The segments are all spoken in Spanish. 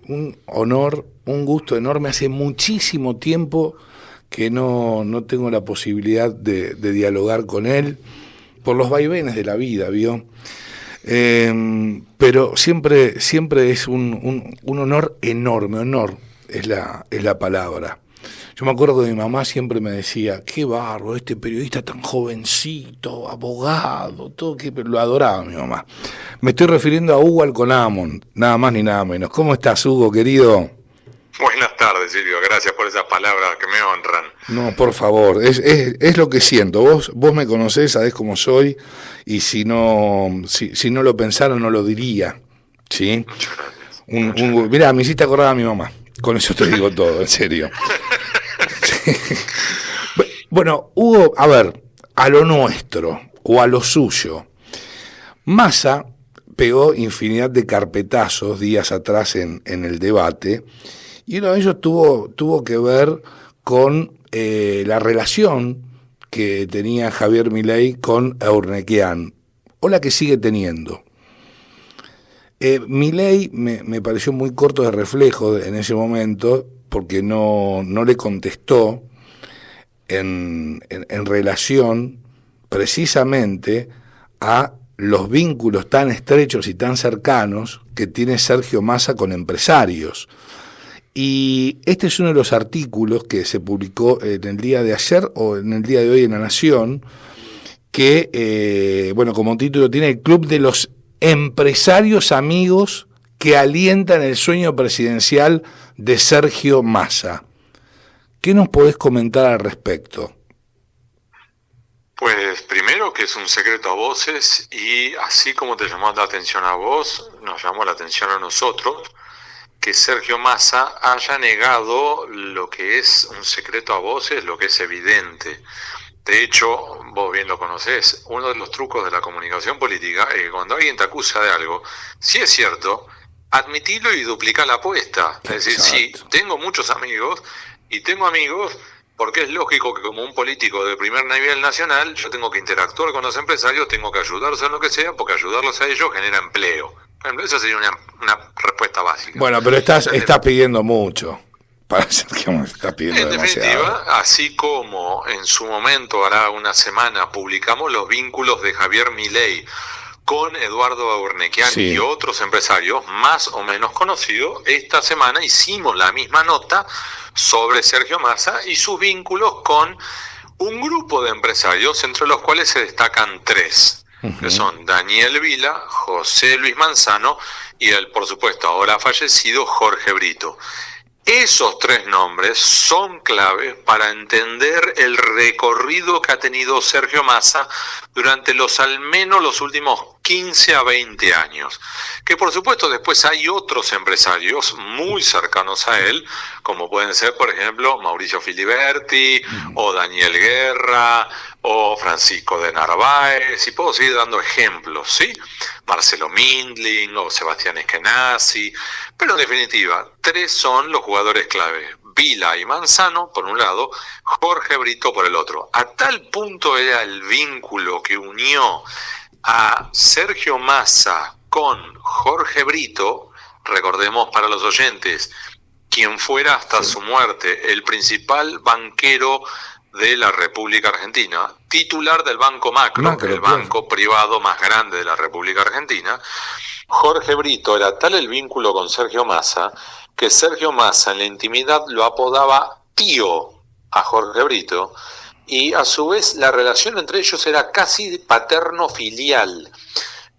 un honor, un gusto enorme. Hace muchísimo tiempo que no tengo la posibilidad de dialogar con él, por los vaivenes de la vida, ¿vio? Pero siempre es un honor enorme, honor es la palabra. Yo me acuerdo que mi mamá siempre me decía, qué barro, este periodista tan jovencito, abogado, todo, que lo adoraba mi mamá. Me estoy refiriendo a Hugo Alconamon, nada más ni nada menos. ¿Cómo estás, Hugo, querido? Buenas tardes, Silvio, gracias por esas palabras que me honran. No, por favor, es lo que siento. Vos me conocés, sabés cómo soy, y si no lo pensara no lo diría, ¿sí? Muchas gracias. Mirá, me hiciste acordar a mi mamá, con eso te digo todo, en serio. Sí. Bueno, Hugo, a ver, a lo nuestro, o a lo suyo. Massa pegó infinidad de carpetazos días atrás en el debate, y uno de ellos tuvo que ver con la relación que tenía Javier Milei con Eurnequian, o la que sigue teniendo. Milei me pareció muy corto de reflejo en ese momento, porque no le contestó en relación precisamente a los vínculos tan estrechos y tan cercanos que tiene Sergio Massa con empresarios. Y este es uno de los artículos que se publicó en el día de ayer o en el día de hoy en La Nación, que, como título tiene el Club de los Empresarios Amigos que alientan el sueño presidencial de Sergio Massa. ¿Qué nos podés comentar al respecto? Pues primero que es un secreto a voces, y así como te llamó la atención a vos, nos llamó la atención a nosotros que Sergio Massa haya negado lo que es un secreto a voces, lo que es evidente. De hecho, vos bien lo conocés, uno de los trucos de la comunicación política es que cuando alguien te acusa de algo, si es cierto, admitilo y duplica la apuesta. Es decir, sí, tengo muchos amigos, y tengo amigos porque es lógico que como un político de primer nivel nacional, yo tengo que interactuar con los empresarios, tengo que ayudarlos en lo que sea, porque ayudarlos a ellos genera empleo. Esa sería una respuesta básica. Bueno, pero estás pidiendo mucho. Para Sergio Massa estás pidiendo en demasiado. definitiva, así como en su momento, hará una semana, publicamos los vínculos de Javier Milei con Eduardo Eurnequian y otros empresarios más o menos conocidos, esta semana hicimos la misma nota sobre Sergio Massa y sus vínculos con un grupo de empresarios, entre los cuales se destacan tres, que son Daniel Vila, José Luis Manzano y el, por supuesto, ahora fallecido Jorge Brito. Esos tres nombres son claves para entender el recorrido que ha tenido Sergio Massa durante al menos los últimos 15 a 20 años. Que por supuesto después hay otros empresarios muy cercanos a él, como pueden ser, por ejemplo, Mauricio Filiberti, o Daniel Guerra, o Francisco de Narváez, y puedo seguir dando ejemplos, ¿sí? Marcelo Mindling o Sebastián Eskenazi, pero en definitiva, tres son los jugadores clave: Vila y Manzano por un lado, Jorge Brito por el otro. A tal punto era el vínculo que unió a Sergio Massa con Jorge Brito, recordemos para los oyentes, quien fuera hasta su muerte el principal banquero de la República Argentina, titular del Banco Macro, el banco privado más grande de la República Argentina. Jorge Brito era tal el vínculo con Sergio Massa, que Sergio Massa en la intimidad lo apodaba tío a Jorge Brito, y a su vez la relación entre ellos era casi paterno-filial.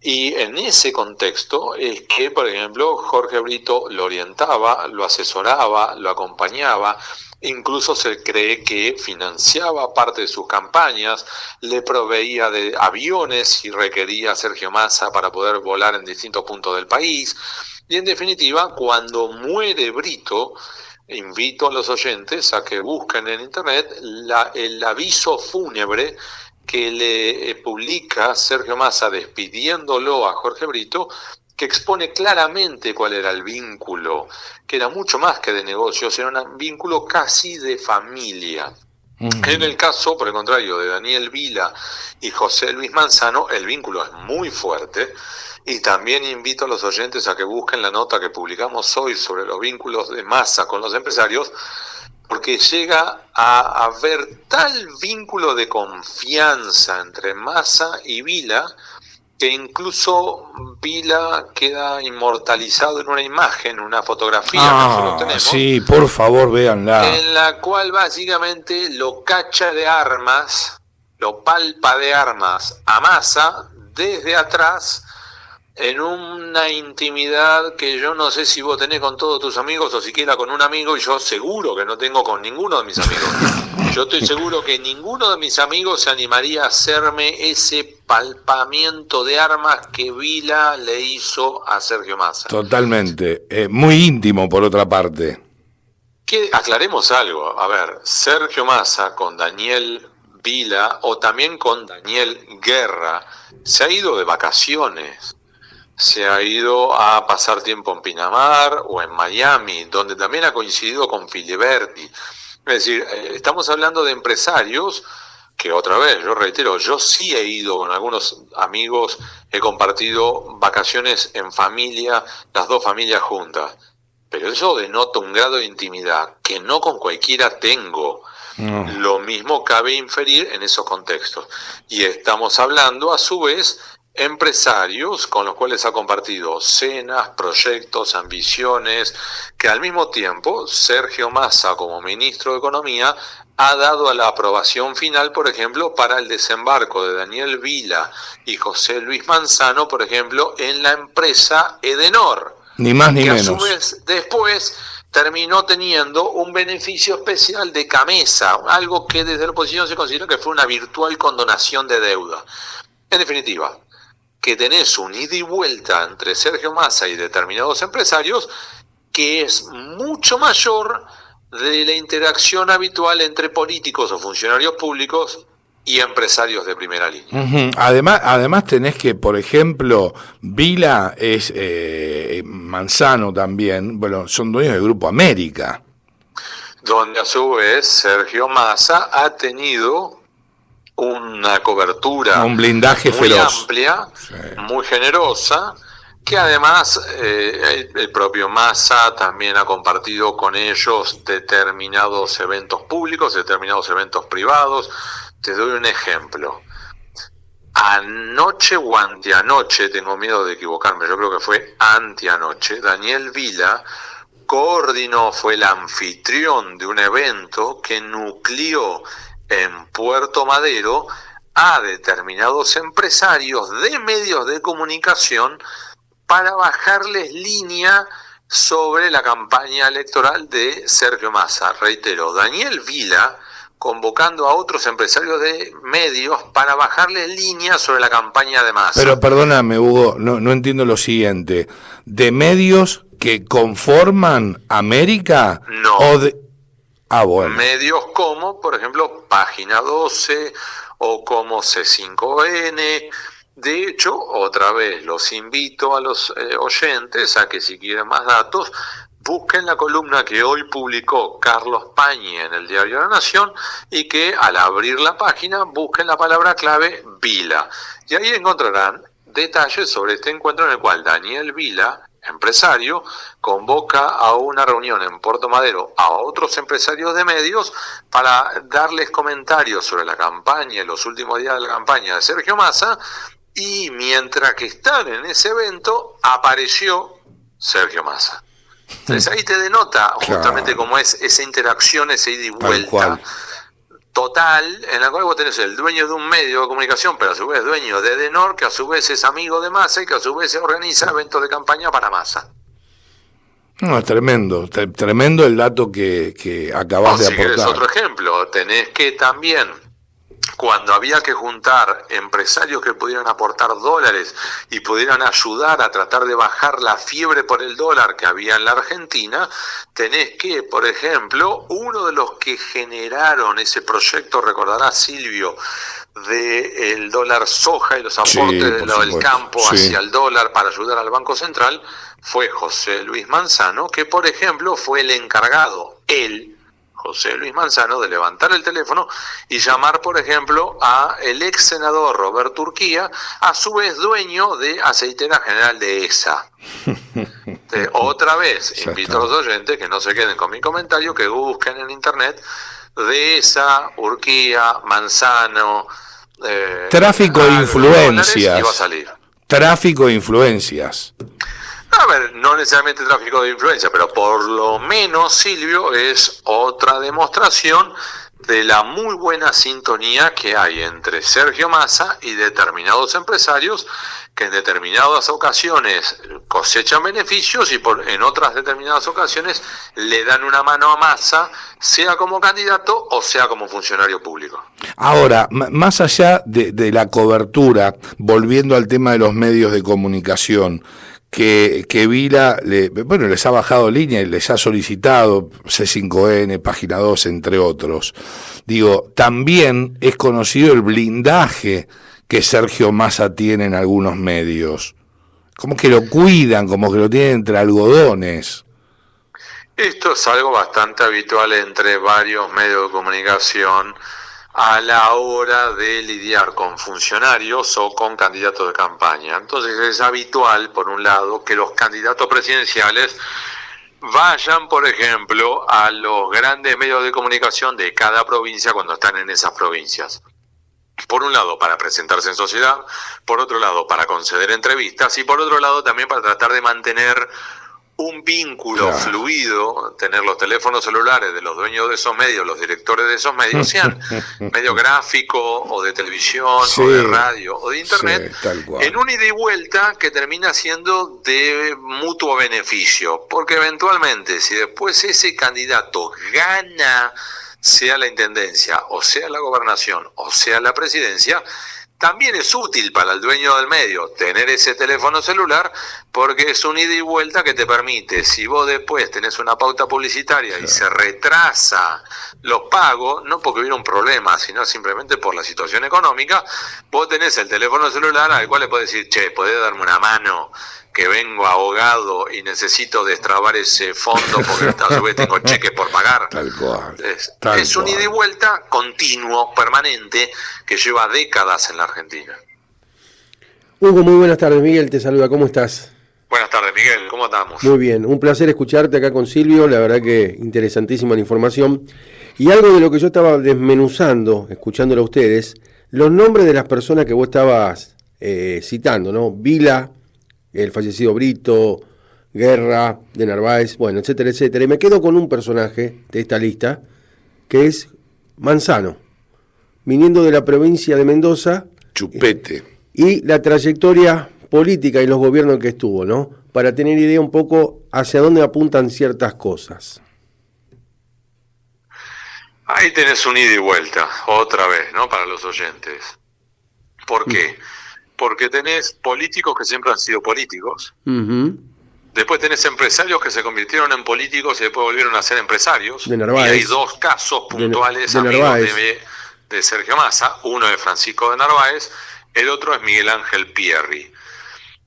Y en ese contexto es que, por ejemplo, Jorge Brito lo orientaba, lo asesoraba, lo acompañaba, incluso se cree que financiaba parte de sus campañas, le proveía de aviones si requería a Sergio Massa para poder volar en distintos puntos del país. Y en definitiva, cuando muere Brito, invito a los oyentes a que busquen en internet el aviso fúnebre que le publica Sergio Massa despidiéndolo a Jorge Brito, que expone claramente cuál era el vínculo, que era mucho más que de negocios, era un vínculo casi de familia. En el caso, por el contrario, de Daniel Vila y José Luis Manzano, el vínculo es muy fuerte, Y también invito a los oyentes a que busquen la nota que publicamos hoy sobre los vínculos de Massa con los empresarios, porque llega a haber tal vínculo de confianza entre Massa y Vila, que incluso Vila queda inmortalizado en una imagen, una fotografía que nosotros tenemos. Sí, por favor, véanla. En la cual básicamente lo cacha de armas, lo palpa de armas a Massa desde atrás, en una intimidad que yo no sé si vos tenés con todos tus amigos o siquiera con un amigo, y yo seguro que no tengo con ninguno de mis amigos. Yo estoy seguro que ninguno de mis amigos se animaría a hacerme ese palpamiento de armas que Vila le hizo a Sergio Massa. Totalmente. Muy íntimo, por otra parte. Que aclaremos algo. A ver, Sergio Massa con Daniel Vila o también con Daniel Guerra se ha ido de vacaciones. Se ha ido a pasar tiempo en Pinamar o en Miami, donde también ha coincidido con Filiberti. Es decir, estamos hablando de empresarios que, otra vez, yo reitero, yo sí he ido con algunos amigos, he compartido vacaciones en familia, las dos familias juntas, pero eso denota un grado de intimidad que no con cualquiera tengo. No. Lo mismo cabe inferir en esos contextos. Y estamos hablando, a su vez, empresarios con los cuales ha compartido cenas, proyectos, ambiciones, que al mismo tiempo Sergio Massa, como ministro de Economía, ha dado a la aprobación final, por ejemplo, para el desembarco de Daniel Vila y José Luis Manzano, por ejemplo, en la empresa Edenor. Ni más ni que menos. A su vez, después terminó teniendo un beneficio especial de Camesa, algo que desde la oposición se consideró que fue una virtual condonación de deuda. En definitiva, que tenés un ida y vuelta entre Sergio Massa y determinados empresarios que es mucho mayor de la interacción habitual entre políticos o funcionarios públicos y empresarios de primera línea. Uh-huh. Además tenés que, por ejemplo, Vila es Manzano también, bueno, son dueños del Grupo América. Donde a su vez Sergio Massa ha tenido una cobertura, un blindaje muy feroz, amplia, sí, muy generosa, que además el propio Massa también ha compartido con ellos determinados eventos públicos, determinados eventos privados. Te doy un ejemplo. Anoche o anteanoche, tengo miedo de equivocarme, yo creo que fue anteanoche, Daniel Vila coordinó, fue el anfitrión de un evento que nucleó en Puerto Madero a determinados empresarios de medios de comunicación para bajarles línea sobre la campaña electoral de Sergio Massa. Reitero, Daniel Vila convocando a otros empresarios de medios para bajarles línea sobre la campaña de Massa. Pero perdóname, Hugo, no entiendo lo siguiente. ¿De medios que conforman América? No. ¿O de... bueno. Medios como, por ejemplo, Página 12 o como C5N. De hecho, otra vez, los invito a los oyentes a que, si quieren más datos, busquen la columna que hoy publicó Carlos Pañi en el Diario de la Nación y que al abrir la página busquen la palabra clave Vila. Y ahí encontrarán detalles sobre este encuentro en el cual Daniel Vila, empresario, convoca a una reunión en Puerto Madero a otros empresarios de medios para darles comentarios sobre la campaña y los últimos días de la campaña de Sergio Massa, y mientras que están en ese evento apareció Sergio Massa. Entonces ahí te denota justamente cómo es esa interacción, ese ida y vuelta total, en la cual vos tenés el dueño de un medio de comunicación, pero a su vez dueño de Edenor, que a su vez es amigo de Massa y que a su vez organiza eventos de campaña para Massa. No, es tremendo el dato que acabás de aportar. Si querés otro ejemplo, tenés que también, cuando había que juntar empresarios que pudieran aportar dólares y pudieran ayudar a tratar de bajar la fiebre por el dólar que había en la Argentina, tenés que, por ejemplo, uno de los que generaron ese proyecto, recordará Silvio, del dólar soja y los aportes del campo hacia el dólar para ayudar al Banco Central, fue José Luis Manzano, que por ejemplo fue el encargado, José Luis Manzano, de levantar el teléfono y llamar, por ejemplo, a el ex senador Roberto Urquía, a su vez dueño de Aceitera General de ESA. Otra vez, invito a los oyentes que no se queden con mi comentario, que busquen en internet de ESA, Urquía, Manzano, tráfico de influencias. Y va a salir. Tráfico de influencias. A ver, no necesariamente tráfico de influencia, pero por lo menos, Silvio, es otra demostración de la muy buena sintonía que hay entre Sergio Massa y determinados empresarios que en determinadas ocasiones cosechan beneficios y en otras determinadas ocasiones le dan una mano a Massa, sea como candidato o sea como funcionario público. Ahora, más allá de la cobertura, volviendo al tema de los medios de comunicación, que Vila les ha bajado línea y les ha solicitado C5N, Página 2, entre otros. Digo, también es conocido el blindaje que Sergio Massa tiene en algunos medios. Como que lo cuidan, como que lo tienen entre algodones. Esto es algo bastante habitual entre varios medios de comunicación a la hora de lidiar con funcionarios o con candidatos de campaña. Entonces es habitual, por un lado, que los candidatos presidenciales vayan, por ejemplo, a los grandes medios de comunicación de cada provincia cuando están en esas provincias. Por un lado, para presentarse en sociedad, por otro lado, para conceder entrevistas y por otro lado también para tratar de mantener un vínculo fluido, tener los teléfonos celulares de los dueños de esos medios, los directores de esos medios, sean medio gráfico o de televisión o de radio o de internet, en un ida y vuelta que termina siendo de mutuo beneficio, porque eventualmente si después ese candidato gana, sea la intendencia o sea la gobernación o sea la presidencia, también es útil para el dueño del medio tener ese teléfono celular porque es un ida y vuelta que te permite, si vos después tenés una pauta publicitaria y se retrasa los pagos, no porque hubiera un problema, sino simplemente por la situación económica, vos tenés el teléfono celular al cual le podés decir, che, ¿podés darme una mano? Que vengo ahogado y necesito destrabar ese fondo porque a su vez tengo cheques por pagar. Tal cual. Es un ida y vuelta continuo, permanente, que lleva décadas en la Argentina. Hugo, muy buenas tardes. Miguel te saluda. ¿Cómo estás? Buenas tardes, Miguel. ¿Cómo estamos? Muy bien. Un placer escucharte acá con Silvio. La verdad que interesantísima la información. Y algo de lo que yo estaba desmenuzando, escuchándolo a ustedes, los nombres de las personas que vos estabas citando, ¿no? Vila, el fallecido Brito, Guerra, de Narváez, bueno, etcétera, etcétera. Y me quedo con un personaje de esta lista, que es Manzano, viniendo de la provincia de Mendoza. Chupete. Y la trayectoria política y los gobiernos que estuvo, ¿no? Para tener idea un poco hacia dónde apuntan ciertas cosas. Ahí tenés un ida y vuelta, otra vez, ¿no? Para los oyentes. ¿Por qué? Porque tenés políticos que siempre han sido políticos. Después tenés empresarios que se convirtieron en políticos y después volvieron a ser empresarios. De Narváez. Y hay dos casos puntuales de amigos de Sergio Massa. Uno es Francisco de Narváez, el otro es Miguel Ángel Pierri.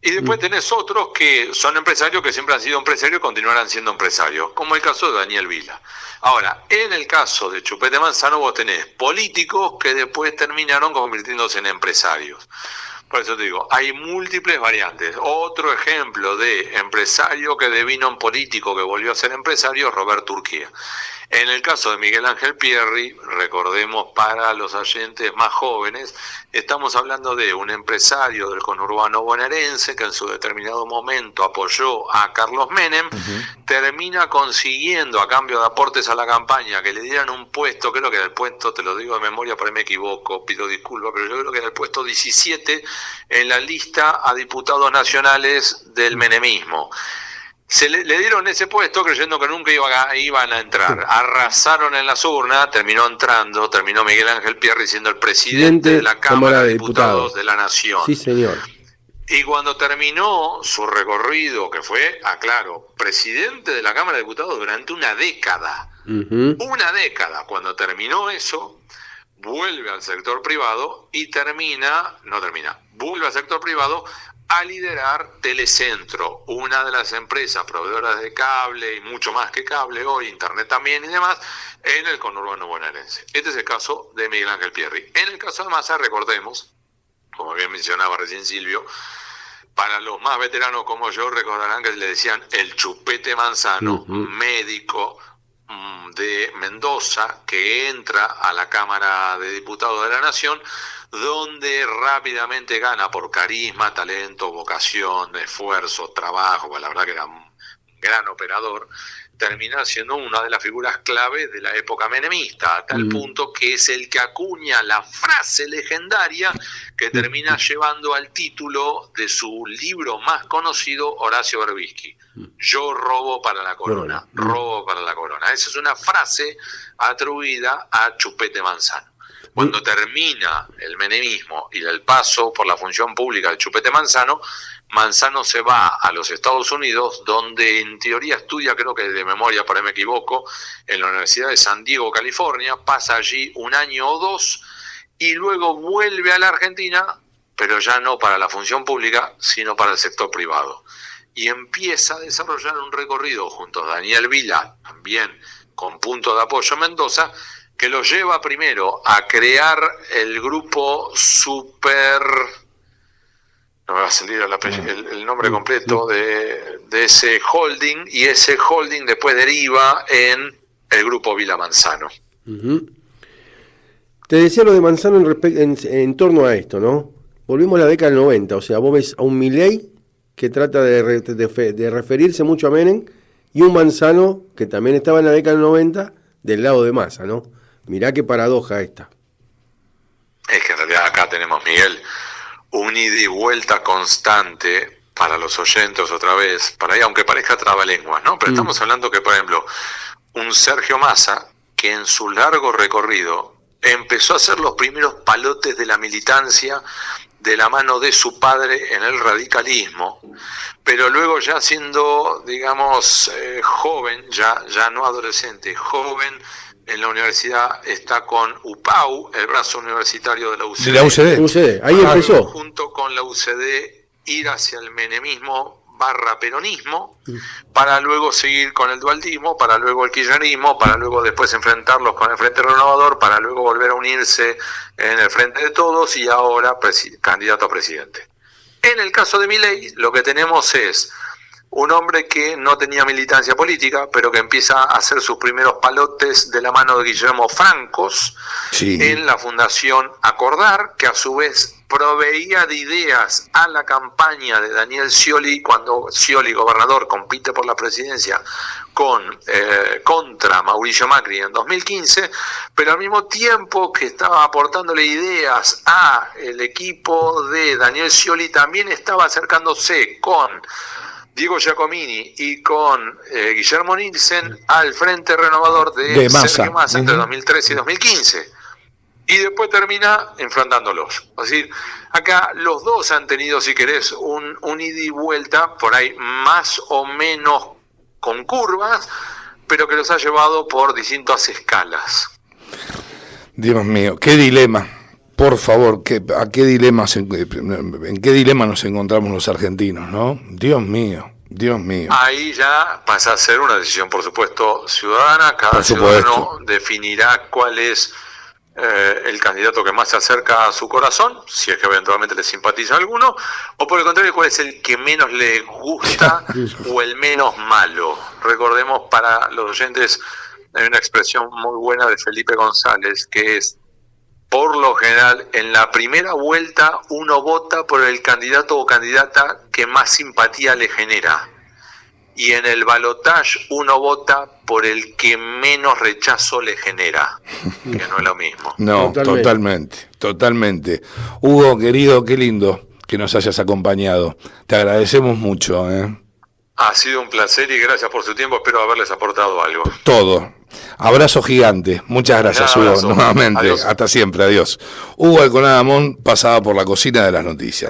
Y después tenés otros que son empresarios que siempre han sido empresarios y continuarán siendo empresarios, como el caso de Daniel Vila. Ahora, en el caso de Chupete Manzano vos tenés políticos que después terminaron convirtiéndose en empresarios. Por eso te digo, hay múltiples variantes. Otro ejemplo de empresario que devino en político que volvió a ser empresario es Roberto Urquía. En el caso de Miguel Ángel Pierri, recordemos para los oyentes más jóvenes, estamos hablando de un empresario del conurbano bonaerense que en su determinado momento apoyó a Carlos Menem, termina consiguiendo a cambio de aportes a la campaña que le dieran un puesto, creo que era el puesto, te lo digo de memoria, por ahí me equivoco, pido disculpas, pero yo creo que era el puesto 17 en la lista a diputados nacionales del menemismo. Le dieron ese puesto creyendo que nunca iban a entrar. Arrasaron en las urnas, terminó Miguel Ángel Pierri siendo el presidente de la Cámara de Diputados de la Nación. Sí, señor. Y cuando terminó su recorrido, que fue, aclaro, presidente de la Cámara de Diputados durante una década, cuando terminó eso, vuelve al sector privado y vuelve al sector privado a liderar Telecentro, una de las empresas proveedoras de cable y mucho más que cable hoy, internet también y demás, en el conurbano bonaerense. Este es el caso de Miguel Ángel Pierri. En el caso de Massa, recordemos, como bien mencionaba recién Silvio, para los más veteranos como yo recordarán que le decían el Chupete Manzano, médico de Mendoza, que entra a la Cámara de Diputados de la Nación, donde rápidamente gana por carisma, talento, vocación, esfuerzo, trabajo, pues la verdad que era un gran operador, termina siendo una de las figuras clave de la época menemista, a tal punto que es el que acuña la frase legendaria que termina llevando al título de su libro más conocido, Horacio Berbisky: yo robo para la corona, robo para la corona. Esa es una frase atribuida a Chupete Manzano. Cuando termina el menemismo y el paso por la función pública de Chupete Manzano, Manzano se va a los Estados Unidos, donde en teoría estudia, creo que de memoria, por ahí me equivoco, en la Universidad de San Diego, California, pasa allí 1 año o 2 y luego vuelve a la Argentina, pero ya no para la función pública, sino para el sector privado. Y empieza a desarrollar un recorrido junto a Daniel Vila, también con punto de apoyo en Mendoza, que lo lleva primero a crear el grupo Super... no me va a salir el nombre completo de ese holding, y ese holding después deriva en el grupo Vila Manzano. Te decía lo de Manzano en torno a esto, ¿no? Volvimos a la década del 90, o sea, vos ves a un Milei que trata de referirse mucho a Menem, y un Manzano que también estaba en la década del 90 del lado de Massa, ¿no? Mirá qué paradoja esta. Es que en realidad acá tenemos, Miguel, un ida y vuelta constante para los oyentes otra vez, para ahí, aunque parezca trabalenguas, ¿no? Pero estamos hablando que, por ejemplo, un Sergio Massa, que en su largo recorrido empezó a hacer los primeros palotes de la militancia de la mano de su padre en el radicalismo, pero luego ya siendo, digamos, joven, ya no adolescente, joven, en la universidad está con UPAU, el brazo universitario de la UCD. De la UCD. Ahí empezó. Junto con la UCD ir hacia el menemismo / peronismo, para luego seguir con el dualdismo, para luego el kirchnerismo, para luego después enfrentarlos con el Frente Renovador, para luego volver a unirse en el Frente de Todos y ahora candidato a presidente. En el caso de Milei, lo que tenemos es un hombre que no tenía militancia política, pero que empieza a hacer sus primeros palotes de la mano de Guillermo Francos, sí, en la Fundación Acordar, que a su vez proveía de ideas a la campaña de Daniel Scioli, cuando Scioli, gobernador, compite por la presidencia contra Mauricio Macri en 2015, pero al mismo tiempo que estaba aportándole ideas a el equipo de Daniel Scioli, también estaba acercándose con Diego Giacomini y con Guillermo Nielsen al Frente Renovador de Sergio Massa entre 2013 y 2015. Y después termina enfrentándolos. Es decir, acá los dos han tenido, si querés, un ida y vuelta, por ahí más o menos con curvas, pero que los ha llevado por distintas escalas. Dios mío, qué dilema. Por favor, ¿en qué dilema nos encontramos los argentinos, no? Dios mío, Dios mío. Ahí ya pasa a ser una decisión, por supuesto, ciudadana. Cada ciudadano definirá cuál es el candidato que más se acerca a su corazón, si es que eventualmente le simpatiza a alguno, o por el contrario, cuál es el que menos le gusta o el menos malo. Recordemos, para los oyentes, hay una expresión muy buena de Felipe González, que es: por lo general, en la primera vuelta uno vota por el candidato o candidata que más simpatía le genera. Y en el balotaje uno vota por el que menos rechazo le genera, que no es lo mismo. No, totalmente. Hugo, querido, qué lindo que nos hayas acompañado. Te agradecemos mucho. Ha sido un placer y gracias por su tiempo. Espero haberles aportado algo. Todo. Abrazo gigante. Muchas gracias, Hugo, nuevamente. Adiós. Hasta siempre. Adiós. Hugo Alconada Amón pasaba por la cocina de las noticias.